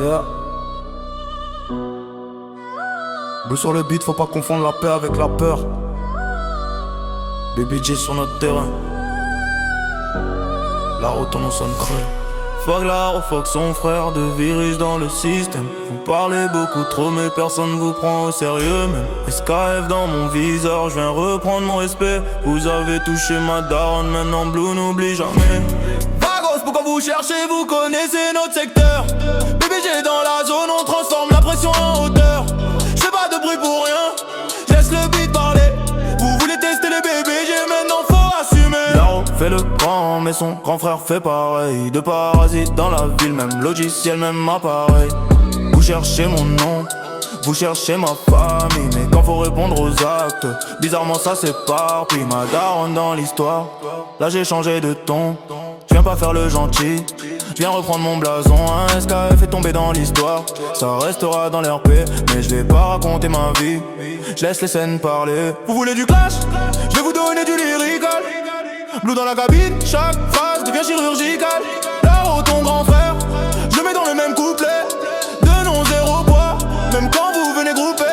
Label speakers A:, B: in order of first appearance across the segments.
A: Yeah. Bleu sur le beat, faut pas confondre la paix avec la peur. Baby J sur notre terrain. La route on sonne creux. Fuck la fuck son frère, de virus dans le système. Vous parlez beaucoup trop mais personne vous prend au sérieux même. SKF dans mon viseur, je viens reprendre mon respect. Vous avez touché ma daronne, maintenant Blue n'oublie jamais. Vagos, pourquoi vous cherchez, vous connaissez notre secteur. BBG dans la zone, on transforme la pression en hauteur. Je fais pas de bruit pour rien, je laisse le beat parler. Vous voulez tester les BBG, maintenant faut assumer. Laro fait le grand, mais son grand frère fait pareil. De parasites dans la ville, même logiciel, même appareil. Vous cherchez mon nom, vous cherchez ma famille, mais quand faut répondre aux actes, bizarrement ça s'éparpille. Ma daronne dans l'histoire, là j'ai changé de ton. Je viens pas faire le gentil, je viens reprendre mon blason. Un SKF est tombé dans l'histoire, ça restera dans l'RP, mais je vais pas raconter ma vie, je laisse les scènes parler. Vous voulez du clash? Je vais vous donner du lyrical. Blue dans la cabine, chaque phrase devient chirurgicale. Laro ton grand frère, je le mets dans le même couplet. De non zéro poids, même quand vous venez grouper.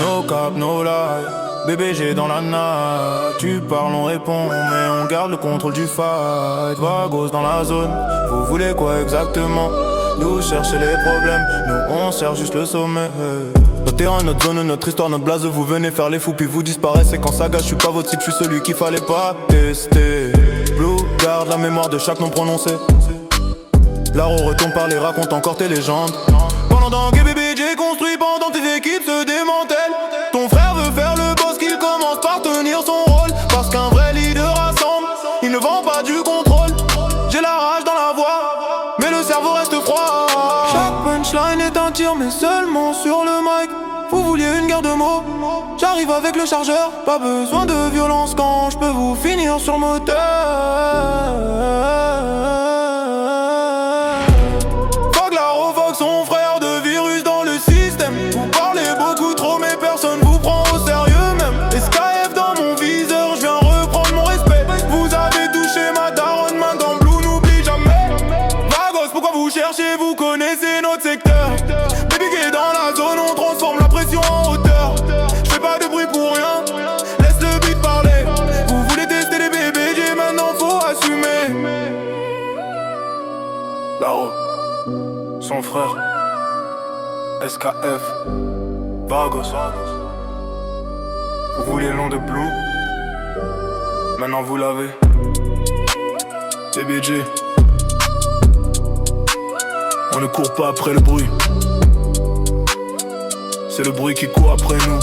A: No cap, no lie, BBG dans la night. Tu parles, on répond, mais on garde le contrôle du fight. Vagos dans la zone, vous voulez quoi exactement? Nous cherchez les problèmes, nous on cherche juste le sommet. Notre terrain, notre zone, notre histoire, notre blaze. Vous venez faire les fous puis vous disparaissez. Quand ça gâche, je suis pas votre type, je suis celui qu'il fallait pas tester. Blue garde la mémoire de chaque nom prononcé. Laro retombe par les raconte encore tes légendes. Pendant que BBG construit, pendant tes équipes se démantèlent. Ton frère veut faire le boss, qu'il commence par tenir son rôle. Parce qu'un vrai leader rassemble, il ne vend pas du contrôle. J'ai la rage dans la voix, mais le cerveau reste froid. Chaque punchline est un tir, mais seulement sur le mic. Vous vouliez une guerre de mots, j'arrive avec le chargeur. Pas besoin de violence quand je peux vous finir sur le moteur. Fuck Laro, fuck son frère, de virus dans le système. Vous parlez beaucoup trop mais personne vous prend au sérieux même. SKF dans mon viseur, je viens reprendre mon respect. Vous avez touché ma daronne, maintenant Blue n'oublie jamais. Vagos, pourquoi vous cherchez, vous connaissez notre secteur. BBG dans la zone, on transforme la pression en hauteur. Je fais pas de bruit pour rien, laisse le beat parler. Vous voulez tester les BBG, maintenant faut assumer. Laro, son frère, SKF, Vagos. Vous vouliez le nom de Blue, maintenant vous l'avez. BBG. On ne court pas après le bruit, c'est le bruit qui court après nous.